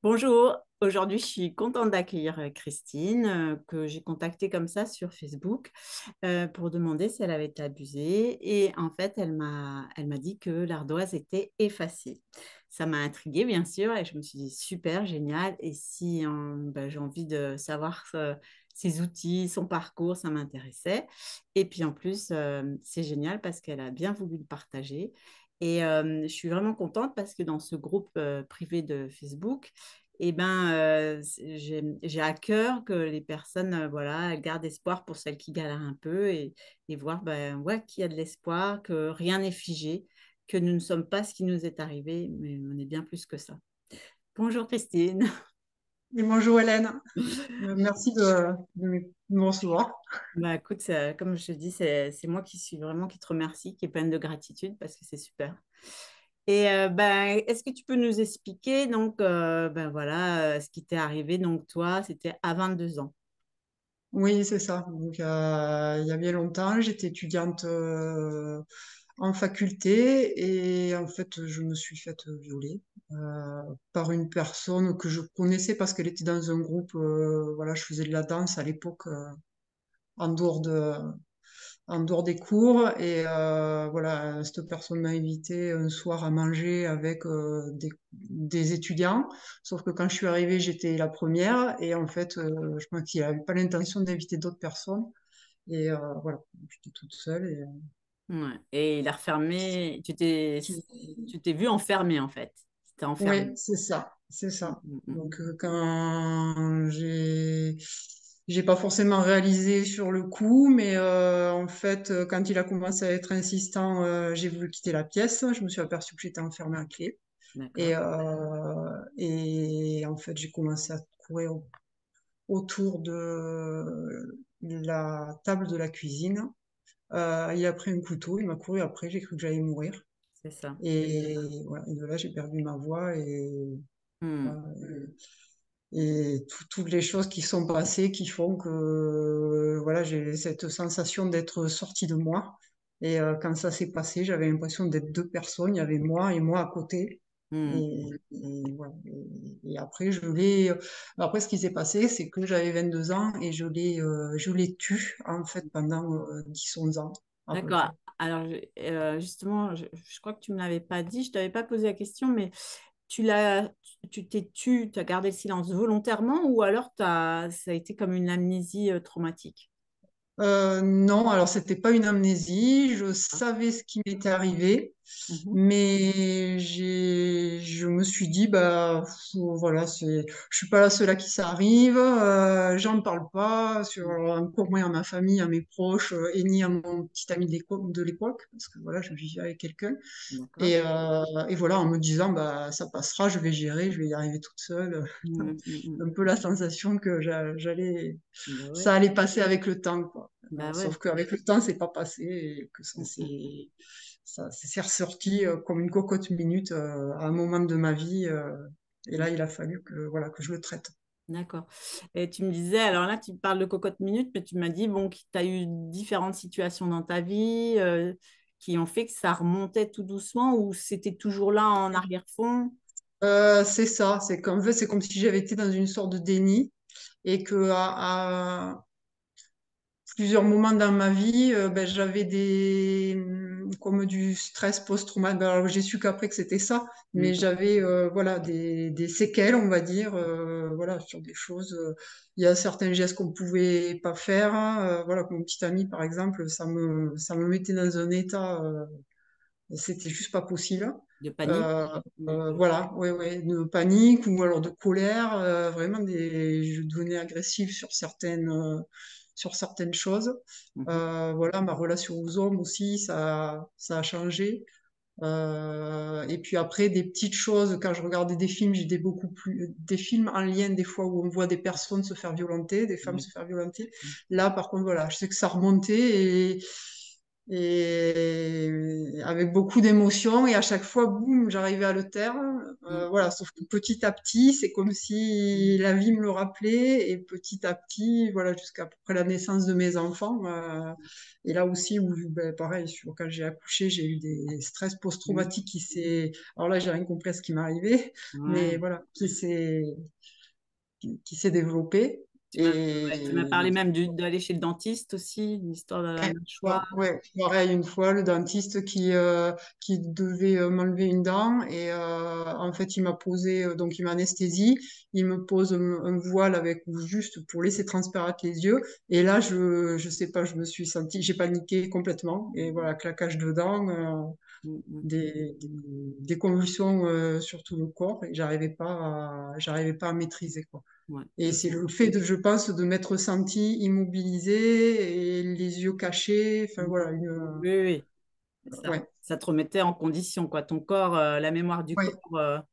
Bonjour, aujourd'hui je suis contente d'accueillir Christine, que j'ai contactée comme ça sur Facebook pour demander si elle avait été abusée. Et en fait, elle m'a dit que l'ardoise était effacée. Ça m'a intriguée, bien sûr, et je me suis dit super, génial. Et si ben, j'ai envie de savoir ses outils, son parcours, ça m'intéressait. Et puis en plus, c'est génial parce qu'elle a bien voulu le partager. Et je suis vraiment contente parce que dans ce groupe privé de Facebook, eh ben, j'ai à cœur que les personnes voilà, gardent espoir pour celles qui galèrent un peu et voir ben, ouais, qu'il y a de l'espoir, que rien n'est figé, que nous ne sommes pas ce qui nous est arrivé, mais on est bien plus que ça. Bonjour Christine. Et bonjour Hélène. Merci de me recevoir. Bah, écoute, comme je te dis, c'est moi qui te remercie, qui est pleine de gratitude parce que c'est super. Et ben, est-ce que tu peux nous expliquer donc ben voilà ce qui t'est arrivé donc toi c'était à 22 ans. Oui, c'est ça. Donc, il y a bien longtemps, j'étais étudiante en faculté et en fait, je me suis faite violer par une personne que je connaissais parce qu'elle était dans un groupe. Voilà, je faisais de la danse à l'époque en dehors des cours. Et voilà, cette personne m'a invité un soir à manger avec des étudiants. Sauf que quand je suis arrivée, j'étais la première. Et en fait, je pense qu'il n'avait pas l'intention d'inviter d'autres personnes. Et voilà, j'étais toute seule. Ouais. Et il a refermé, tu t'es vu enfermé en fait. C'était Oui, enfermé. c'est ça, c'est Mm, ça. mm, mm, Donc quand j'ai pas forcément réalisé sur le coup, mais en fait quand il a commencé à être insistant, j'ai voulu quitter la pièce. Je me suis aperçue que j'étais enfermée à clé d'accord. et en fait j'ai commencé à courir autour de la table de la cuisine. Il a pris un couteau, il m'a couru après, j'ai cru que j'allais mourir. C'est ça. Et, voilà, et de là j'ai perdu ma voix Mm, voilà, et toutes les choses qui sont passées qui font que voilà, j'ai cette sensation d'être sortie de moi. Et quand ça s'est passé, j'avais l'impression d'être deux personnes. Il y avait moi et moi à côté. mm. Voilà. Et après, après, ce qui s'est passé, c'est que j'avais 22 ans et je l'ai tue, en fait, pendant 10-11 ans, à peu D'accord. près. Alors justement, je crois que tu me l'avais pas dit, je t'avais pas posé la question, mais tu as gardé le silence volontairement ou alors ça a été comme une amnésie traumatique? Non, alors c'était pas une amnésie, je Ah, savais ce qui m'était arrivé, mhm, mais je me suis dit, bah voilà, je suis pas la seule à qui ça arrive, j'en parle pas, encore moins à ma famille, à mes proches, et ni à mon petit ami de l'époque, parce que voilà, je vivais avec quelqu'un, d'accord. et voilà, en me disant, bah ça passera, je vais gérer, je vais y arriver toute seule, Mm, mm, mm. un peu la sensation que j'allais Bah ça ouais. allait passer avec le temps, quoi. Bah Sauf ouais. qu'avec le temps, c'est pas passé et que Mm, mm, mm. ça s'est ressorti comme une cocotte minute à un moment de ma vie. Et là, il a fallu que, voilà, que je le traite. D'accord. Et tu me disais, alors là, tu parles de cocotte minute, mais tu m'as dit bon, que tu as eu différentes situations dans ta vie qui ont fait que ça remontait tout doucement ou c'était toujours là en arrière-fond. C'est ça, en fait, c'est comme si j'avais été dans une sorte de déni et que à plusieurs moments dans ma vie, ben, j'avais comme du stress post-traumatique. Ben, alors, j'ai su qu'après que c'était ça, mais Mhm. j'avais voilà des séquelles, on va dire, voilà sur des choses. Il y a certains gestes qu'on pouvait pas faire, hein, voilà, comme mon petit ami par exemple, ça me mettait dans un état, c'était juste pas possible. De panique. Euh, voilà, ouais, ouais, de panique ou alors de colère, vraiment je devenais agressive sur certaines choses. Mhm. Voilà, ma relation aux hommes aussi, ça a changé. Et puis après, des petites choses, quand je regardais des films, j'ai beaucoup plus des films en lien des fois où on voit des personnes se faire violenter, des femmes Ouais. se faire violenter. Là, par contre, voilà, je sais que ça remontait et avec beaucoup d'émotions. Et à chaque fois, boum, j'arrivais à le taire. Mm, Voilà, sauf que petit à petit, c'est comme si mm, la vie me le rappelait. Et petit à petit, voilà, jusqu'à peu près la naissance de mes enfants. Et là aussi, où, ben, pareil, quand j'ai accouché, j'ai eu des stress mm. post-traumatiques qui s'est... Alors là, j'ai rien compris à ce qui m'arrivait, mais Ouais. voilà, qui s'est développé. Tu m'as ouais, tu m'as Et parlé même d'aller chez le dentiste aussi, une histoire de la ouais, mâchoire. ouais, pareil, une fois, le dentiste qui devait m'enlever une dent et en fait, il m'a posé, donc il m'anesthésie, il me pose un voile avec juste pour laisser transparaître les yeux. Et là, je sais pas, je me suis sentie, j'ai paniqué complètement. Et voilà, claquage de dents, Mm, mm. des convulsions sur tout le corps et j'arrivais pas à maîtriser, quoi. Ouais. Et c'est le fait de, je pense, de m'être sentie immobilisée et les yeux cachés. Enfin voilà, Oui, oui, ouais, ça te remettait en condition, quoi. Ton corps, la mémoire du ouais, corps,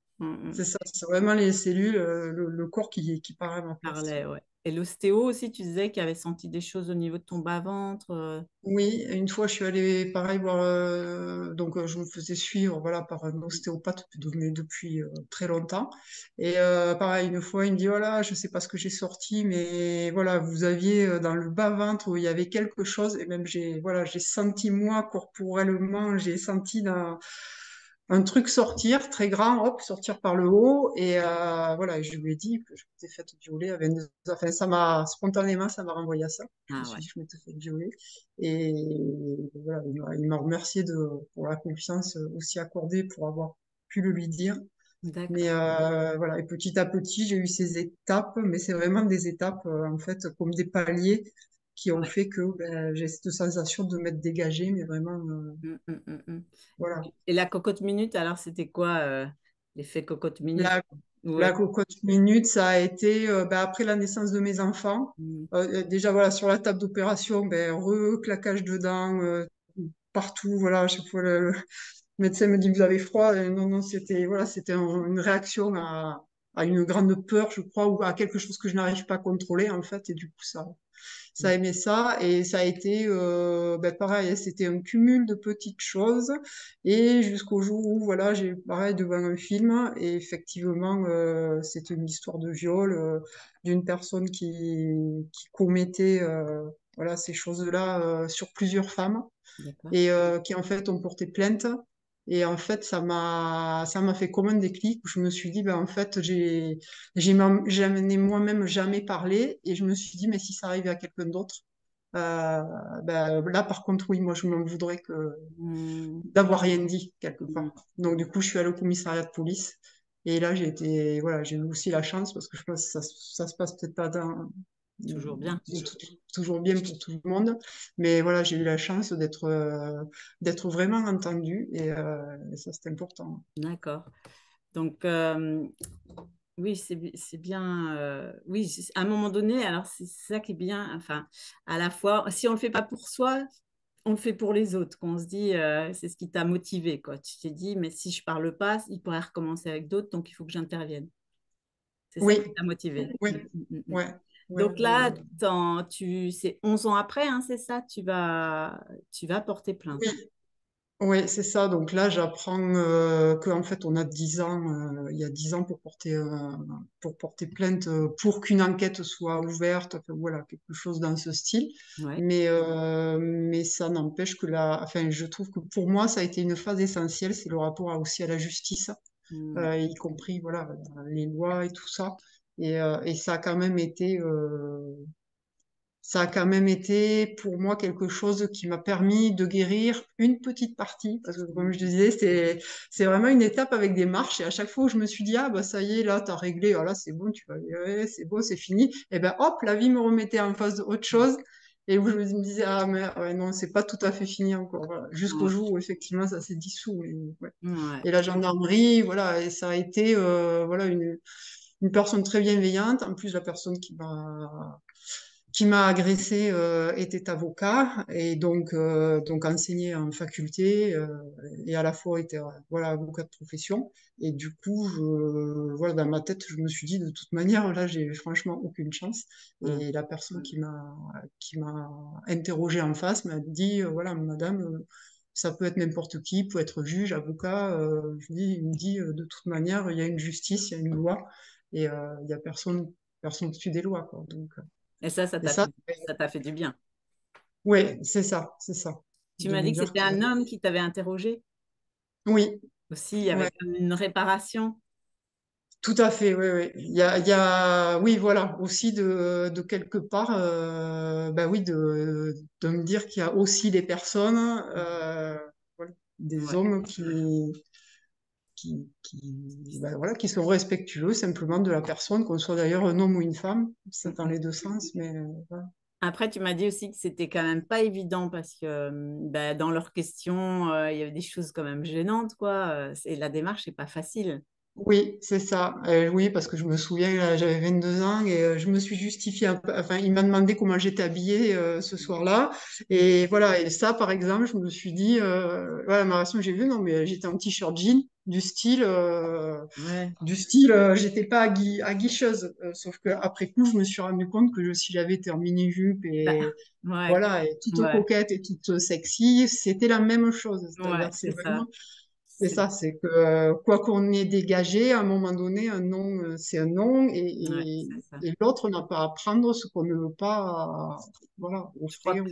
c'est ça. C'est vraiment les cellules, le corps qui part à ma place. parlait, ouais. Et l'ostéo aussi, tu disais qu'il avait senti des choses au niveau de ton bas-ventre. Oui, une fois, je suis allée, pareil, voir, donc je me faisais suivre, voilà, par un ostéopathe depuis très longtemps. Et pareil, une fois, il me dit, voilà, je sais pas ce que j'ai sorti, mais voilà, vous aviez dans le bas-ventre, où il y avait quelque chose, et même voilà, j'ai senti, moi, corporellement, j'ai senti un truc sortir, très grand, hop, sortir par le haut, et voilà, et je lui ai dit que je m'étais faite violer avec enfin, spontanément, ça m'a renvoyé à ça. Je me Ah suis ouais, dit que je m'étais fait violer. Et voilà, il m'a remercié pour la confiance aussi accordée pour avoir pu le lui dire. Mais d'accord. voilà, et petit à petit, j'ai eu ces étapes, mais c'est vraiment des étapes, en fait, comme des paliers qui ont Ouais. fait que ben, j'ai cette sensation de m'être dégagée, mais vraiment, Mm, mm, mm, mm. voilà. Et la cocotte minute, alors, c'était quoi l'effet cocotte minute? La, la Ouais. cocotte minute, ça a été ben, après la naissance de mes enfants. Mm, Déjà, voilà, sur la table d'opération, ben, claquage de dents partout, voilà, à chaque fois le médecin me dit vous avez froid. Et non, non, c'était voilà, c'était une réaction à une grande peur, je crois, ou à quelque chose que je n'arrive pas à contrôler, en fait, et du coup, ça aimait ça. Et ça a été, ben, pareil, c'était un cumul de petites choses, et jusqu'au jour où, voilà, j'ai pareil devant un film, et effectivement, c'était une histoire de viol d'une personne qui commettait voilà, ces choses-là sur plusieurs femmes d'accord. et qui en fait ont porté plainte. Et en fait, ça m'a fait comme un déclic où je me suis dit, ben en fait, j'en ai moi-même jamais parlé et je me suis dit, mais si ça arrivait à quelqu'un d'autre, euh, ben, là par contre, oui, moi je m'en voudrais que Mm, d'avoir rien dit quelque mm. part. Donc du coup, je suis allée au commissariat de police. Et là, voilà, j'ai eu aussi la chance parce que je pense que ça se passe peut-être pas Toujours bien. toujours bien pour tout le monde, mais voilà, j'ai eu la chance d'être vraiment entendue et ça, c'est important. D'accord. Donc, oui, c'est bien. Oui, à un moment donné, alors c'est ça qui est bien. Enfin, à la fois, si on le fait pas pour soi, on le fait pour les autres. Qu'on se dit, c'est ce qui t'a motivé, quoi. Tu t'es dit, mais si je parle pas, il pourrait recommencer avec d'autres, donc il faut que j'intervienne. C'est ça Oui, qui t'a motivé. oui, Mm, mm, mm, mm. ouais, ouais, Donc là, c'est 11 ans après, hein, c'est ça, tu vas porter plainte. oui, oui, c'est ça. Donc là, j'apprends qu'en fait, on a 10 ans, il y a 10 ans pour porter plainte, pour qu'une enquête soit ouverte, enfin, voilà, quelque chose dans ce style. Ouais. Mais ça n'empêche enfin, je trouve que pour moi, ça a été une phase essentielle, c'est le rapport aussi à la justice, Mm, y compris, voilà, dans les lois et tout ça. Et ça a quand même été pour moi quelque chose qui m'a permis de guérir une petite partie, parce que comme je mm, disais, c'est vraiment une étape avec des marches, et à chaque fois où je me suis dit, ah bah ça y est, là, t'as réglé, ah, là, c'est bon, tu vas gérer, c'est bon, c'est fini, et ben hop, la vie me remettait en face d'autre chose, et où je me disais, ah mais ouais, non, c'est pas tout à fait fini encore, voilà. Jusqu'au mm. jour où effectivement ça s'est dissous. Ouais. Ouais. Et la gendarmerie, voilà, et ça a été voilà, une personne très bienveillante, en plus la personne qui m'a agressé était avocat et donc enseignait en faculté et à la fois était voilà avocat de profession et du coup voilà dans ma tête je me suis dit de toute manière là j'ai franchement aucune chance Mm. et la personne qui m'a interrogée en face m'a dit voilà madame ça peut être n'importe qui, peut être juge, avocat. Il me dit de toute manière il y a une justice, il y a une loi et il y a personne au-dessus des lois quoi donc Et ça et ça, ça t'a fait du bien. oui, c'est ça. Tu De m'as me dit que dire c'était que un homme qui t'avait interrogé oui, aussi. Il y avait ouais, comme une réparation. tout à fait, oui, oui. Oui, voilà, aussi de quelque part, bah oui, de me dire qu'il y a aussi des personnes, voilà, des Ouais. hommes bah voilà, qui sont respectueux simplement de la personne, qu'on soit d'ailleurs un homme ou une femme, ça dans les deux sens, mais voilà. Après, tu m'as dit aussi que c'était quand même pas évident parce que bah, dans leurs questions, il y avait des choses quand même gênantes, quoi. Et la démarche n'est pas facile. Oui, c'est ça. Oui, parce que je me souviens, j'avais 22 ans et je me suis justifiée un peu. Enfin, il m'a demandé comment j'étais habillée ce soir-là. Et voilà, et ça, par exemple, je me suis dit, voilà, ma réaction que j'ai vue, non, mais j'étais en t-shirt jean, Ouais. du style, j'étais pas aguicheuse. Sauf que après coup, je me suis rendu compte que si j'avais été en mini-jupe Bah, et ouais, voilà, et toute ouais, coquette et toute sexy, c'était la même chose. ouais, C'est-à-dire, c'est c'est ça. vraiment c'est C'est ça, c'est que quoi qu'on ait dégagé, à un moment donné, un nom, c'est un nom, ouais, c'est ça. et l'autre n'a pas à prendre ce qu'on ne veut pas, voilà, offrir.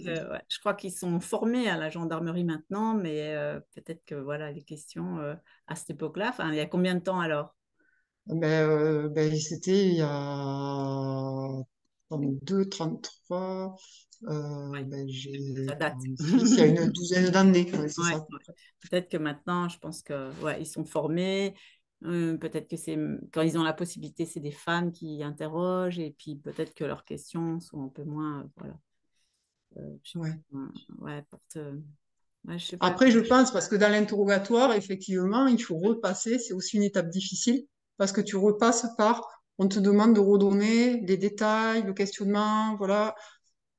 Je crois qu'ils sont formés à la gendarmerie maintenant, mais peut-être que voilà, les questions à cette époque-là, enfin, il y a combien de temps alors? C'était il y a 32, 33, Ouais, j'ai ça date. 46, il y a une douzaine d'années, ouais, c'est ça Ouais, à peu ouais. près. Peut-être que maintenant, je pense que ouais, ils sont formés. Peut-être que c'est quand ils ont la possibilité, c'est des femmes qui interrogent et puis peut-être que leurs questions sont un peu moins, voilà, je sais Ouais. pas, ouais, ouais, je sais pas. Après, je pense, parce que dans l'interrogatoire, effectivement, il faut repasser, c'est aussi une étape difficile, parce que tu repasses par, on te demande de redonner les détails, le questionnement, voilà.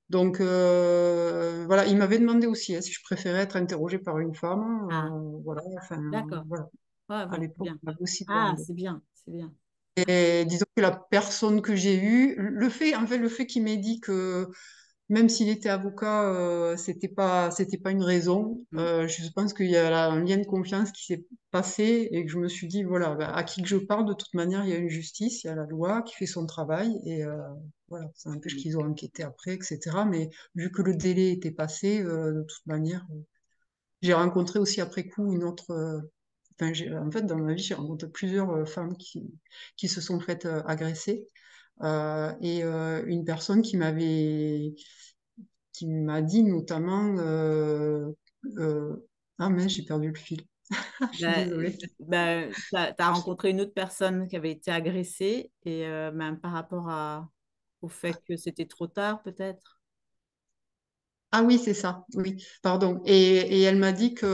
Donc, voilà, il m'avait demandé aussi si je préférais être interrogée par une femme, Ah, voilà, enfin, d'accord. voilà. Ouais, À ouais, c'est l'époque, bien. on m'avait aussi Ah, demandé. c'est bien, c'est bien. Et disons que la personne que j'ai eue, en fait, le fait qu'il m'ait dit que même s'il était avocat, c'était pas une raison. Mm. Je pense qu'il y a là un lien de confiance qui s'est passé et que je me suis dit, voilà, bah, à qui que je parle, de toute manière, il y a une justice, il y a la loi qui fait son travail et voilà, ça n'empêche qu'ils ont enquêté après, etc. Mais vu que le délai était passé, de toute manière, j'ai rencontré aussi après coup une autre. Enfin, en fait, dans ma vie, j'ai rencontré plusieurs femmes qui se sont faites agresser et une personne qui m'a dit notamment euh, ah mais j'ai perdu le fil. Je suis Bah, désolée. tu as rencontré une autre personne qui avait été agressée et même par rapport au fait que c'était trop tard, peut-être. Ah oui, c'est ça. Oui, pardon. Et elle m'a dit que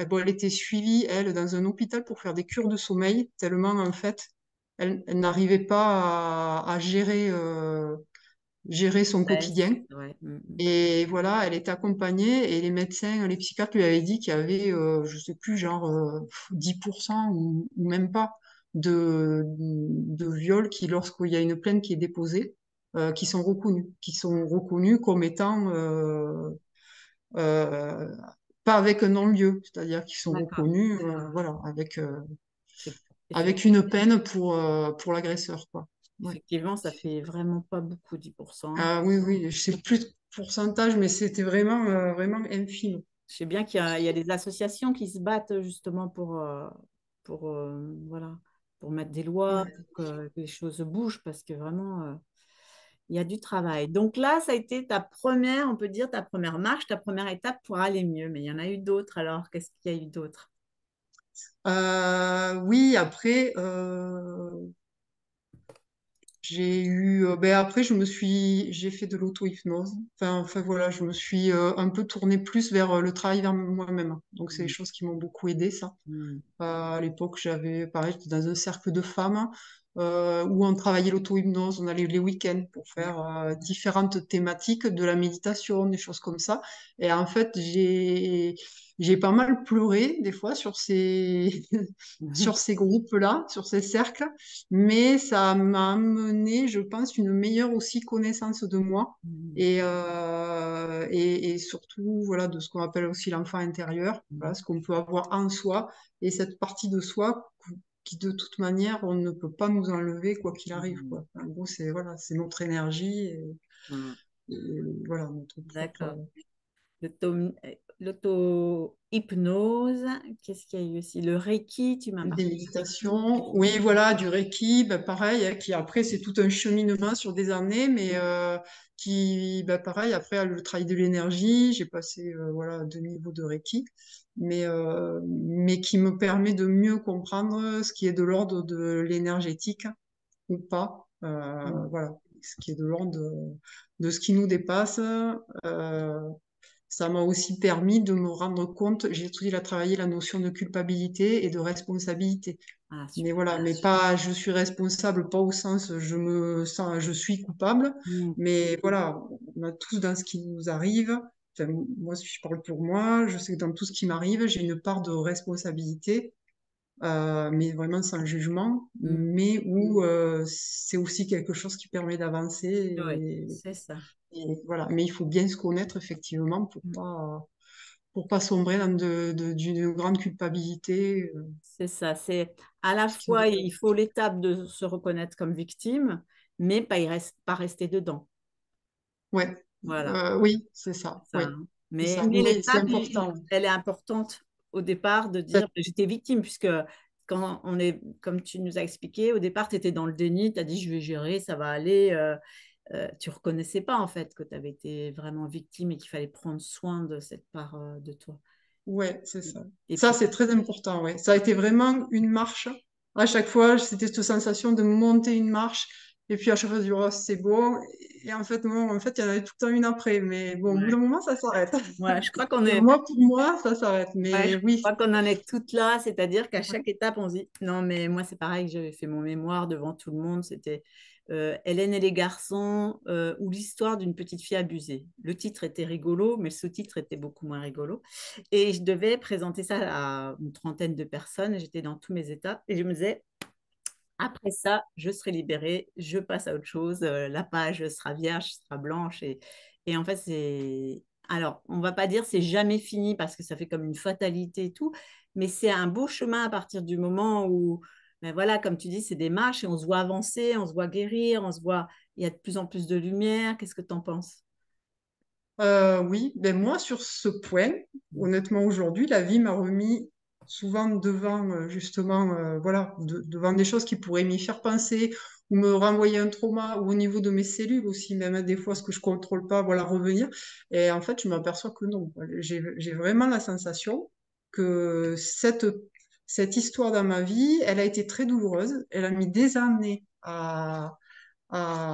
bon, elle était suivie elle dans un hôpital pour faire des cures de sommeil tellement en fait elle n'arrivait pas à gérer son quotidien. Ouais. Mm, mm. Et voilà, elle était accompagnée et les médecins, les psychiatres lui avaient dit qu'il y avait, je sais plus, genre 10% ou même pas de viols qui, lorsqu'il y a une plainte qui est déposée, qui sont reconnus comme étant euh, pas avec un non-lieu, c'est-à-dire qu'ils sont D'accord. reconnus, voilà, C'est- avec une peine pour l'agresseur, quoi. Ouais. Effectivement, ça fait vraiment pas beaucoup, 10%. Ah oui, oui, je sais plus de pourcentage, mais c'était vraiment, vraiment infime. Je sais bien il y a des associations qui se battent justement voilà, pour mettre des lois, Ouais. pour que les choses bougent, parce que vraiment, il y a du travail. Donc là, ça a été ta première, on peut dire, ta première marche, ta première étape pour aller mieux. Mais il y en a eu d'autres. Alors, qu'est-ce qu'il y a eu d'autre? Oui, après, après, j'ai fait de l'auto-hypnose. Enfin, voilà, je me suis un peu tournée plus vers le travail vers moi-même. Donc, c'est des Mm, choses qui m'ont beaucoup aidée, ça. mm, À l'époque, pareil, j'étais dans un cercle de femmes. où on travaillait l'auto-hypnose, on allait les week-ends pour faire différentes thématiques de la méditation, des choses comme ça. Et en fait, j'ai pas mal pleuré des fois sur ces sur ces groupes-là, sur ces cercles, mais ça m'a amené, je pense, une meilleure aussi connaissance de moi et surtout voilà de ce qu'on appelle aussi l'enfant intérieur, voilà, ce qu'on peut avoir en soi et cette partie de soi qui de toute manière on ne peut pas nous enlever quoi qu'il arrive quoi. En gros c'est voilà c'est notre énergie et voilà notre propre D'accord. L'auto- L'auto-hypnose, qu'est-ce qu'il y a eu aussi? Le Reiki, tu m'as parlé des du Reiki. méditations. Oui, voilà, du Reiki, ben, pareil, hein, qui après, c'est tout un cheminement sur des années, mais qui, ben, pareil, après, le travail de l'énergie, j'ai passé voilà, 2 niveaux de Reiki, mais qui me permet de mieux comprendre ce qui est de l'ordre de l'énergétique ou pas. Voilà, ce qui est de l'ordre de ce qui nous dépasse. Ça m'a aussi permis de me rendre compte, j'ai étudié à travailler la notion de culpabilité et de responsabilité. Ah, Mais super. voilà, mais pas je suis responsable, pas au sens je me sens, je suis coupable, Mm, mais voilà, on a tous dans ce qui nous arrive. Enfin, moi, si je parle pour moi, je sais que dans tout ce qui m'arrive, j'ai une part de responsabilité, mais vraiment sans jugement, mm. mais où c'est aussi quelque chose qui permet Ouais, d'avancer c'est ça. et voilà, mais il faut bien se connaître effectivement pour pas sombrer dans d'une grande culpabilité, C'est ça. C'est à la ce qui nous fois, fait. il faut l'étape de se reconnaître comme victime, mais pas rester dedans. Ouais, Voilà. oui, c'est ça. C'est ça, Oui, hein. c'est ça. Mais Oui, c'est l'étape, important. elle est importante au départ de dire j'étais victime, puisque quand on est, comme tu nous as expliqué, au départ, tu étais dans le déni, tu as dit je vais gérer, ça va aller. Tu reconnaissais pas en fait que tu avais été vraiment victime et qu'il fallait prendre soin de cette part de toi. Ouais, c'est ça. Et Ça, puis, c'est très important. Ouais, ça a été vraiment une marche. À chaque fois, c'était cette sensation de monter une marche. Et puis à chaque fois, je dis, oh, c'est bon. Et en fait, non, en fait, il y en avait tout le temps une après. Mais bon, au bout d'un ouais. moment, ça s'arrête. Ouais, je crois qu'on Et est, moi, pour moi, ça s'arrête. ouais, Mais je oui, crois qu'on en est toutes là, c'est-à-dire qu'à chaque étape, on se dit, non, mais moi, c'est pareil, j'avais fait mon mémoire devant tout le monde, c'était Hélène et les garçons, ou l'histoire d'une petite fille abusée. Le titre était rigolo, mais le sous-titre était beaucoup moins rigolo. Et je devais présenter ça à une trentaine de personnes, j'étais dans tous mes états, et je me disais, après ça, je serai libérée, je passe à autre chose, la page sera vierge, sera blanche. Et en fait, c'est... Alors, on va pas dire c'est jamais fini parce que ça fait comme une fatalité et tout, mais c'est un beau chemin à partir du moment où, ben voilà, comme tu dis, c'est des marches et on se voit avancer, on se voit guérir, on se voit, il y a de plus en plus de lumière. Qu'est-ce que tu en penses? oui, ben moi sur ce point, honnêtement aujourd'hui, la vie m'a remis souvent devant justement, voilà, devant des choses qui pourraient m'y faire penser ou me renvoyer un trauma ou au niveau de mes cellules aussi, même des fois ce que je contrôle pas, voilà, revenir. Et en fait, je m'aperçois que non. J'ai vraiment la sensation que cette histoire dans ma vie, elle a été très douloureuse. Elle a mis des années à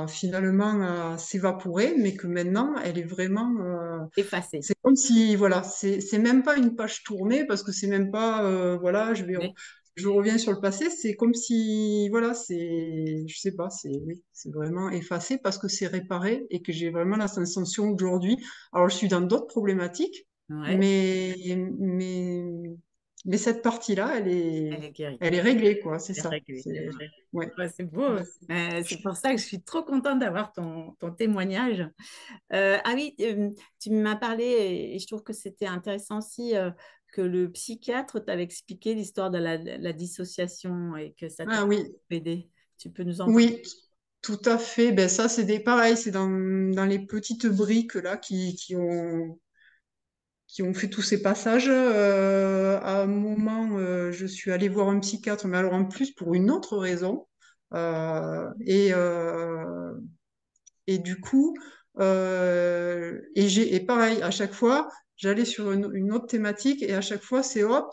finalement à s'évaporer, mais que maintenant, elle est vraiment. Effacer. C'est comme si, voilà, c'est même pas une page tournée parce que c'est même pas, voilà, Oui, je reviens sur le passé. C'est comme si, voilà, je sais pas, oui, c'est vraiment effacé parce que c'est réparé et que j'ai vraiment la sensation aujourd'hui. Alors, je suis dans d'autres problématiques, ouais, mais, mais, mais cette partie-là, elle est guérie. elle est réglée, quoi. C'est C'est ça. réglé. Ouais. Ouais, c'est beau. C'est pour ça que je suis trop contente d'avoir ton témoignage. Ah oui, tu m'as parlé et je trouve que c'était intéressant aussi que le psychiatre t'avait expliqué l'histoire de la dissociation et que ça t'a Ah oui, aidé. Tu peux nous en parler? oui, tout à fait. Ben ça, c'est des pareils, c'est dans les petites briques là qui ont fait tous ces passages. À un moment, je suis allée voir un psychiatre, mais alors en plus pour une autre raison. Euh, et, euh, et du coup, et pareil, à chaque fois, j'allais sur une autre thématique et à chaque fois, c'est hop,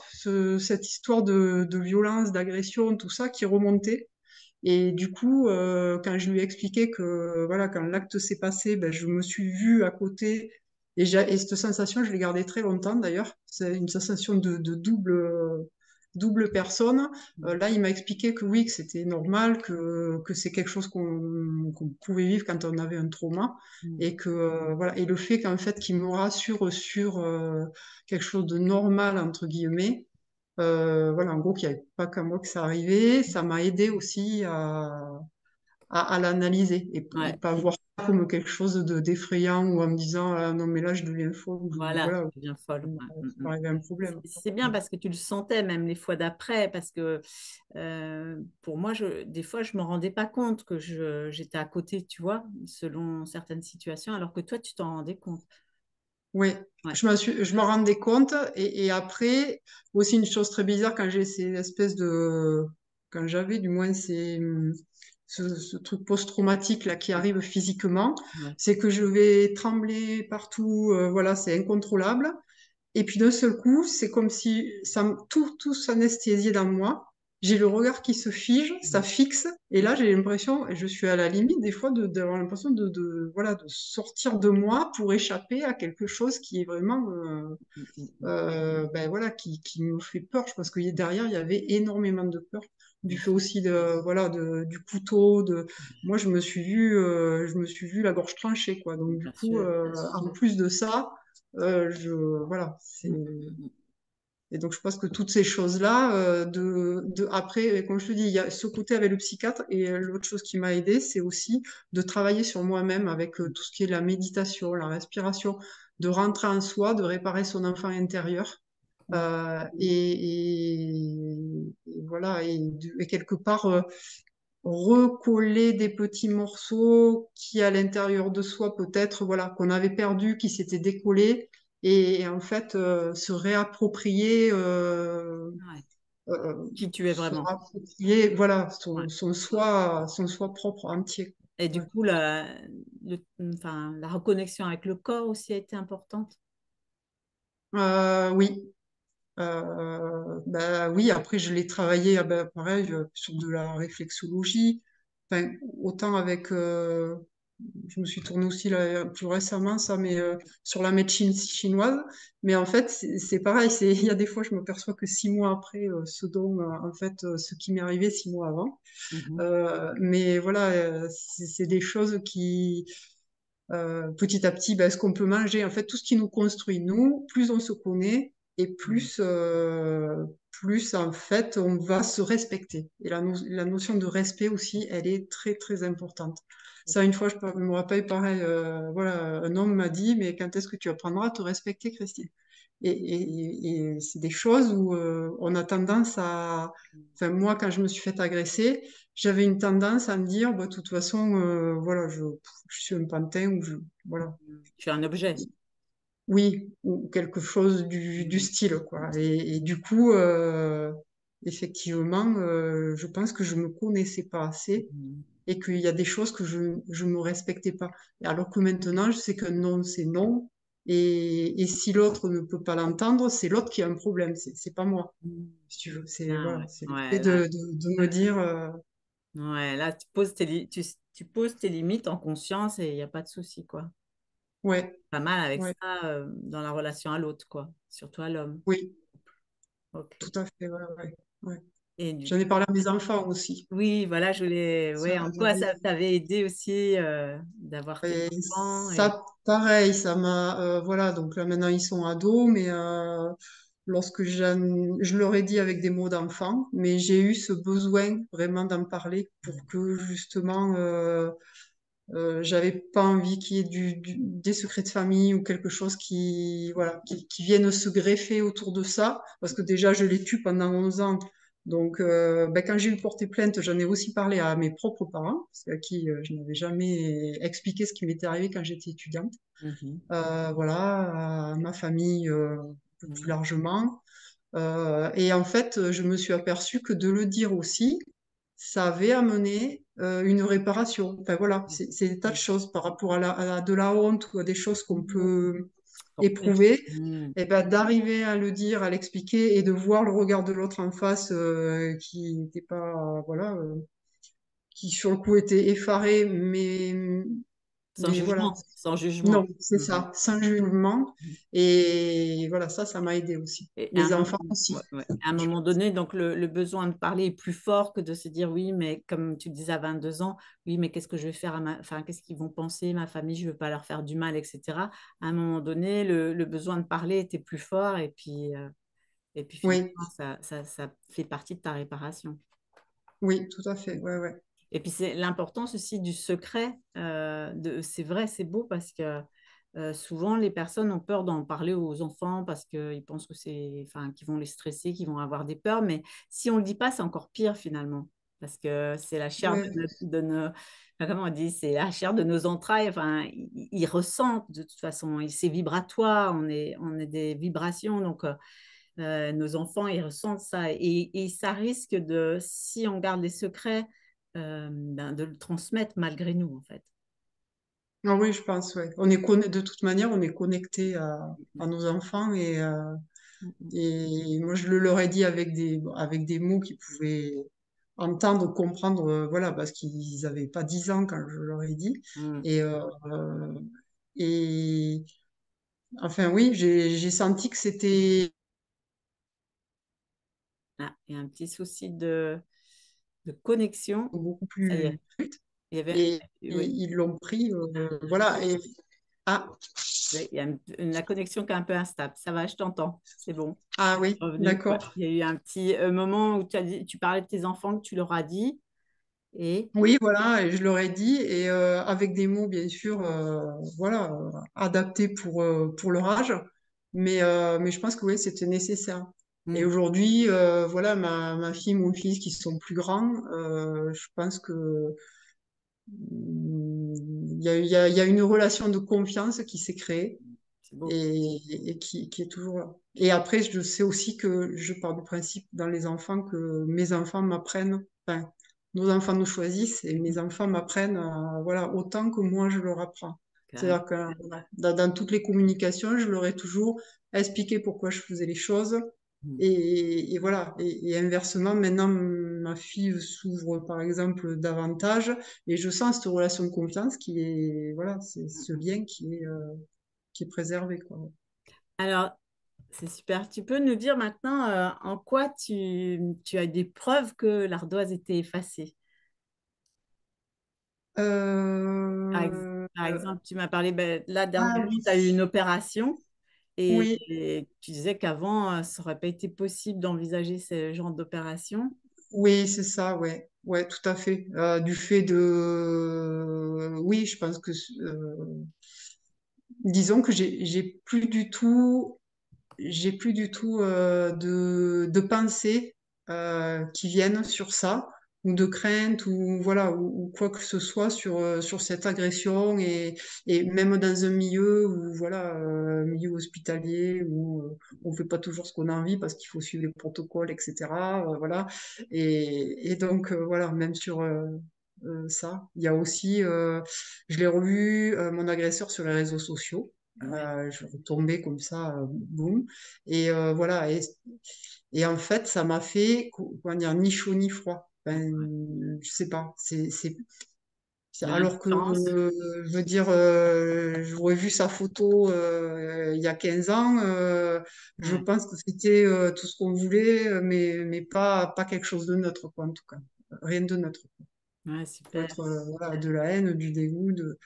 cette histoire de violence, d'agression, tout ça qui remontait. Et du coup, quand je lui ai expliqué que voilà, quand l'acte s'est passé, ben, je me suis vue à côté et cette sensation, je l'ai gardée très longtemps d'ailleurs. C'est une sensation de double. double personne. Mm. Là, il m'a expliqué que oui, que c'était normal, que c'est quelque chose qu'on pouvait vivre quand on avait un trauma, Mm. et que voilà, et le fait qu'en fait qu'il me rassure sur quelque chose de normal entre guillemets. Voilà, en gros, qu'il n'y avait pas qu'à moi que ça arrivait, ça m'a aidé aussi à l'analyser et Ouais, pas voir ça comme quelque chose de d'effrayant ou en me disant ah, non mais là je deviens folle ou voilà, voilà, tu deviens folle. Ouais, ça va arriver un problème. C'est bien parce que tu le sentais même les fois d'après, parce que pour moi, des fois, je ne me rendais pas compte que j'étais à côté, tu vois, selon certaines situations, alors que toi, tu t'en rendais compte. Oui, Ouais. je me rendais compte et après aussi une chose très bizarre quand j'ai ces espèces de quand j'avais du moins ce truc post-traumatique là qui arrive physiquement, Ouais. c'est que je vais trembler partout, voilà, c'est incontrôlable. Et puis d'un seul coup, c'est comme si tout s'anesthésiait dans moi. J'ai le regard qui se fige, ça fixe, et là j'ai l'impression, et je suis à la limite des fois d'avoir l'impression voilà, de sortir de moi pour échapper à quelque chose qui est vraiment, ben voilà, qui me fait peur. Je pense que derrière il y avait énormément de peur, du Bien fait sûr, aussi de, voilà, du couteau, moi je me suis vue la gorge tranchée, quoi. Donc du bien coup, sûr. en plus de ça. Voilà, c'est. Mm, mm, mm. Et donc, je pense que toutes ces choses-là, après, comme je te dis, il y a ce côté avec le psychiatre, et l'autre chose qui m'a aidé, c'est aussi de travailler sur moi-même avec tout ce qui est la méditation, la respiration, de rentrer en soi, de réparer son enfant intérieur. Mm. Et voilà, et quelque part, recoller des petits morceaux qui, à l'intérieur de soi, peut-être, voilà, qu'on avait perdu, qui s'étaient décollés, et en fait, se réapproprier, Ouais. Qui tu es se vraiment. réapproprier, voilà, Ouais. son soi propre, entier. Et du Ouais. coup, enfin, la reconnexion avec le corps aussi a été importante. Oui. Bah oui, après je l'ai travaillé, bah, pareil, sur de la réflexologie. Enfin, autant avec, je me suis tournée aussi là, plus récemment, ça, mais sur la médecine chinoise. Mais en fait, c'est pareil. Il y a des fois, je me perçois que 6 mois après en fait, ce qui m'est arrivé 6 mois avant. Mhm. Mais voilà, c'est des choses qui, petit à petit, ben, ce qu'on peut manger, en fait, tout ce qui nous construit, nous, plus on se connaît et Mhm. plus en fait, on va se respecter. Et la notion de respect aussi, elle est très, très importante. Ça, une fois, je me rappelle, pareil, voilà, un homme m'a dit, mais quand est-ce que tu apprendras à te respecter, Christine? Et c'est des choses où on a tendance à... Enfin, moi, quand je me suis fait agresser, j'avais une tendance à me dire, bah, de toute façon, voilà, je suis un pantin ou voilà. Tu es un objet. Oui, ou quelque chose du Mhm. style, quoi. Et du coup, effectivement, je pense que je me connaissais pas assez Mhm. et qu'il y a des choses que je me respectais pas. Et alors que maintenant, je sais que non, c'est non. Et si l'autre ne peut pas l'entendre, c'est l'autre qui a un problème, c'est pas moi, Mhm. si tu veux. C'est Ah voilà, ouais, c'est le fait ouais, là, de me dire, ouais, là tu poses tu poses tes limites en conscience et il n'y a pas de souci, quoi. ouais, Pas mal avec ouais, ça dans la relation à l'autre, quoi. Surtout à l'homme. oui. Ok. Tout à fait, ouais, ouais, ouais. Et du J'en ai parlé à mes enfants aussi. Oui, voilà, je voulais. Ça Ouais, en quoi m'avait- ça t'avait aidé aussi d'avoir tes et enfants et... ça, pareil, ça m'a, voilà, donc là maintenant ils sont ados, mais lorsque je leur ai dit avec des mots d'enfant, mais j'ai eu ce besoin vraiment d'en parler pour que justement, j'avais pas envie qu'il y ait des secrets de famille ou quelque chose qui, voilà, qui vienne se greffer autour de ça, parce que déjà je l'ai tu pendant 11 ans. Donc, ben, quand j'ai eu porté plainte, j'en ai aussi parlé à mes propres parents, parce à qui je n'avais jamais expliqué ce qui m'était arrivé quand j'étais étudiante. Mhm. Voilà, à ma famille un peu plus Mhm. largement. Et en fait, je me suis aperçue que de le dire aussi, ça avait amené une réparation. Enfin voilà, c'est des tas de Mhm. choses par rapport à de la honte ou à des choses qu'on peut Porter. éprouver. Mhm. Et ben d'arriver à le dire, à l'expliquer et de voir le regard de l'autre en face qui n'était pas, voilà, qui sur le coup était effaré, Sans Mais voilà, jugement, sans jugement. non, c'est Mhm. ça, sans jugement. Mhm. Et voilà, ça m'a aidé aussi. Et à un Les enfants ouais, aussi. ouais. À un moment donné, donc le besoin de parler est plus fort que de se dire oui, mais comme tu disais à 22 ans, oui, mais qu'est-ce que je vais faire enfin, qu'est-ce qu'ils vont penser, ma famille, je ne veux pas leur faire du mal, etc. À un moment donné, le besoin de parler était plus fort et puis Oui, finalement, ça fait partie de ta réparation. oui, tout à fait. Ouais, ouais. Et puis c'est l'importance aussi du secret. C'est vrai, c'est beau parce que souvent les personnes ont peur d'en parler aux enfants parce qu'ils pensent que enfin, qu'ils vont les stresser, qu'ils vont avoir des peurs. Mais si on le dit pas, c'est encore pire finalement parce que c'est la chair Ouais. de nos, enfin, comment on dit, c'est la chair de nos entrailles. Enfin, ils ressentent de toute façon. C'est vibratoire. On est des vibrations. Donc nos enfants, ils ressentent ça. Et ça risque de, si on garde les secrets, ben, de le transmettre malgré nous, en fait. Ah oui, je pense, ouais. De toute manière, on est connecté à nos enfants et moi, je le leur ai dit avec des mots qu'ils pouvaient entendre, comprendre, voilà, parce qu'ils n'avaient pas 10 ans quand je leur ai dit. Mm. Et, et enfin, oui, j'ai senti que c'était Ah, il y a un petit souci de connexion. beaucoup Ça y est, plus. il y avait, Et oui, ils l'ont pris, voilà. Et, ah, oui, il y a la connexion qui est un peu instable. Ça va, je t'entends. C'est bon. ah oui, Revenu. Ouais. d'accord. Il y a eu un petit moment où tu parlais de tes enfants que tu leur as dit. Et Oui, voilà, et je leur ai dit, et avec des mots, bien sûr, voilà, adaptés pour leur âge, mais je pense que oui, c'était nécessaire. Et mm, aujourd'hui, voilà, ma fille, mon fils qui sont plus grands, je pense que il y a une relation de confiance qui s'est créée c'est beau. et qui est toujours là. Et après, je sais aussi que je pars du principe dans les enfants que mes enfants m'apprennent, enfin, nos enfants nous choisissent et mes enfants m'apprennent voilà, autant que moi je leur apprends. Carrément. C'est-à-dire que voilà, dans toutes les communications, je leur ai toujours expliqué pourquoi je faisais les choses. Mm. Et voilà. Et inversement, maintenant, ma fille s'ouvre, par exemple, davantage et je sens cette relation de confiance qui est, voilà, c'est ce lien qui est préservé, quoi. Alors, c'est super. Tu peux nous dire maintenant en quoi tu as des preuves que l'ardoise était effacée? Par, ex- Euh, par exemple, tu m'as parlé, ben, là, ah dernièrement, oui, tu as eu une opération oui, et tu disais qu'avant, ça n'aurait pas été possible d'envisager ce genre d'opération. oui, c'est ça, ouais, ouais, tout à fait. Du fait de, oui, je pense que, disons que j'ai plus du tout de pensées qui viennent sur ça, ou de crainte, ou voilà, ou quoi que ce soit sur cette agression, et même dans un milieu où voilà, milieu hospitalier où on fait pas toujours ce qu'on a envie parce qu'il faut suivre les protocoles, etc. Voilà, et donc voilà, même sur ça, il y a aussi, je l'ai revu mon agresseur sur les réseaux sociaux. Ouais. Je suis tombée comme ça, boum. Et voilà. Et en fait, ça m'a fait, comment dire, ni chaud ni froid. Ben, je sais pas. De Alors que, l'indifférence. je veux dire, j'aurais vu sa photo il y a 15 ans. Je Ouais. pense que c'était tout ce qu'on voulait, mais pas quelque chose de neutre, quoi, en tout cas. Rien de neutre. Ouais, Ça peut super. être voilà, de la haine, du dégoût, de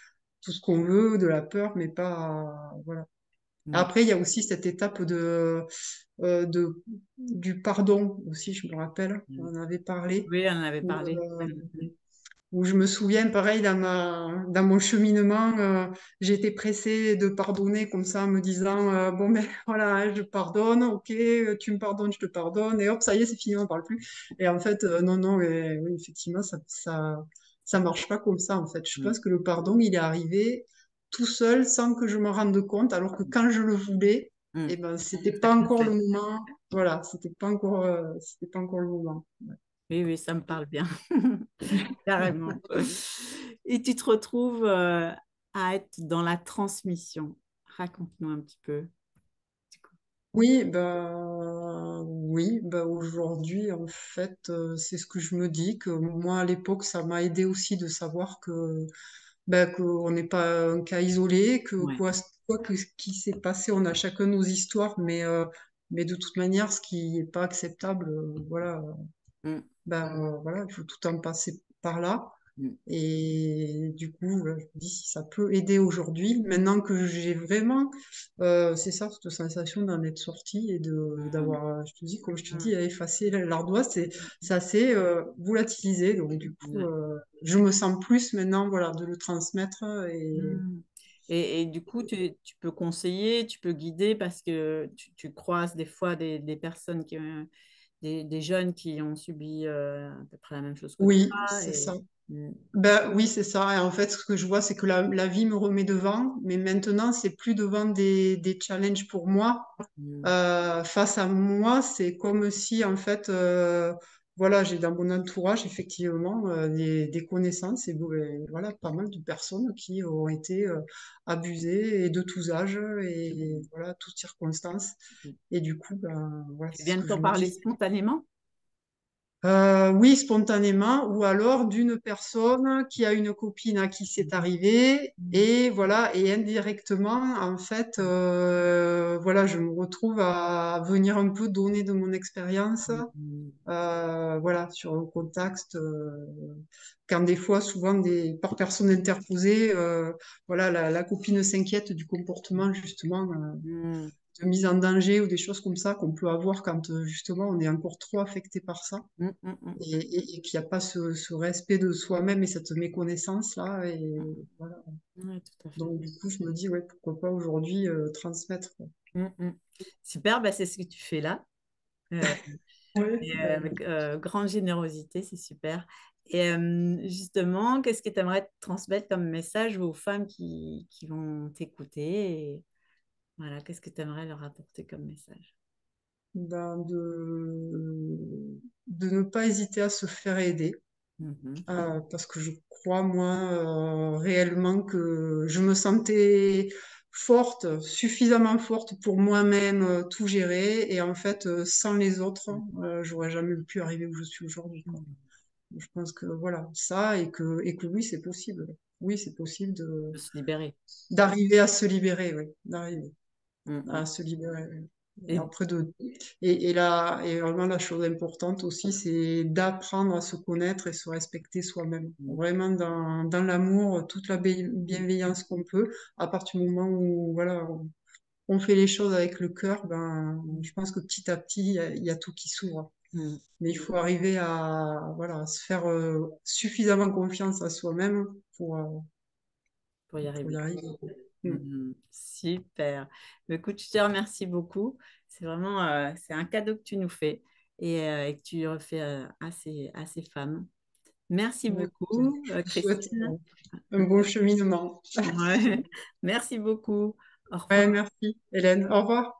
tout ce qu'on veut, de la peur, mais pas. Voilà. Mm. Après, il y a aussi cette étape du pardon aussi, je me rappelle, on Mm. en avait parlé, Oui, on en avait où, parlé. Mm. où je me souviens, pareil, dans mon cheminement, j'étais pressée de pardonner comme ça, en me disant, bon, ben voilà, hein, je pardonne, ok, tu me pardonnes, je te pardonne, et hop, ça y est, c'est fini, on ne parle plus. Et en fait, non, non, oui, effectivement, ça marche pas comme ça, en fait. Je Mm. pense que le pardon, il est arrivé tout seul, sans que je me rende compte, alors que quand je le voulais, Mm. eh ben, c'était Ça pas peut le encore faire. le moment. Voilà, c'était pas encore le moment. Ouais. Oui, oui, ça me parle bien. Carrément. Et tu te retrouves à être dans la transmission. Raconte-nous un petit peu. Oui, bah aujourd'hui, en fait, c'est ce que je me dis, que moi, à l'époque, ça m'a aidé aussi de savoir que ben, qu'on n'est pas un cas isolé, que Ouais. quoi que ce qui s'est passé, on a chacun nos histoires, mais de toute manière, ce qui n'est pas acceptable, voilà, Mm, voilà, il faut tout en passer par là. mm, Et du coup, voilà, je me dis si ça peut aider aujourd'hui, maintenant que j'ai vraiment, c'est ça, cette sensation d'en être sortie et mm, d'avoir, je te dis, comme je te mm, dis, effacé l'ardoise, c'est assez volatilisé. Donc du coup, ouais. je me sens plus maintenant, voilà, de le transmettre et Mm. Et du coup, tu peux conseiller, tu peux guider parce que tu croises des fois des personnes des jeunes qui ont subi à peu près la même chose que oui, toi. c'est ça. Et, mm, Ben oui, c'est ça. Et en fait, ce que je vois, c'est que la vie me remet devant, mais maintenant, c'est plus devant des challenges pour moi. mm, Face à moi, c'est comme si, en fait, voilà, j'ai dans mon entourage, effectivement, des connaissances et voilà, pas mal de personnes qui ont été abusées et de tous âges et mm, voilà, toutes circonstances. mm. Et du coup, ben, voilà, Tu c'est ce viens de que t'en je me parler dis. spontanément? Oui, spontanément, ou alors d'une personne qui a une copine à qui c'est arrivé, Mm, et voilà, et indirectement, en fait, voilà, je me retrouve à venir un peu donner de mon expérience, mm, voilà, sur un contexte, quand des fois, souvent, par personne interposée, voilà, la copine s'inquiète du comportement, justement, mm, de mise en danger ou des choses comme ça qu'on peut avoir quand, justement, on est encore trop affecté par ça mm, mm, mm, et qu'il n'y a pas ce respect de soi-même et cette méconnaissance-là. mm. Et voilà. Ouais, tout à fait. Donc, du coup, je me dis, ouais, pourquoi pas aujourd'hui transmettre, quoi. Mm, mm. Super, bah, c'est ce que tu fais là. Euh, Ouais, et, ben, avec grande générosité, c'est super. Et justement, qu'est-ce que tu aimerais transmettre comme message aux femmes qui vont t'écouter? Et voilà, qu'est-ce que tu aimerais leur apporter comme message? ben, de ne pas hésiter à se faire aider. Mhm. Parce que je crois, moi, réellement que je me sentais forte, suffisamment forte pour moi-même tout gérer. Et en fait, sans les autres, j'aurais jamais pu arriver où je suis aujourd'hui, quoi. Mhm. Je pense que voilà, ça, et que oui, c'est possible. Oui, c'est possible De se libérer. d'arriver à se libérer, oui, d'arriver à Mhm. se libérer. Oui. Et Et, après et vraiment la chose importante aussi, c'est d'apprendre à se connaître et se respecter soi-même. Vraiment dans l'amour, toute la bienveillance qu'on peut, à partir du moment où voilà, on fait les choses avec le cœur, ben, je pense que petit à petit, il y a tout qui s'ouvre. Mhm. Mais il faut arriver à, voilà, à se faire suffisamment confiance à soi-même Pour y pour y arriver. arriver. Mm. Mhm. Super. Mais écoute, je te remercie beaucoup. C'est vraiment c'est un cadeau que tu nous fais et que tu refais à ces femmes. Merci Ouais, écoute, beaucoup, je vous souhaite Christine. un bon cheminement. Ouais. Merci beaucoup. Au Ouais, revoir. merci, Hélène. Au revoir.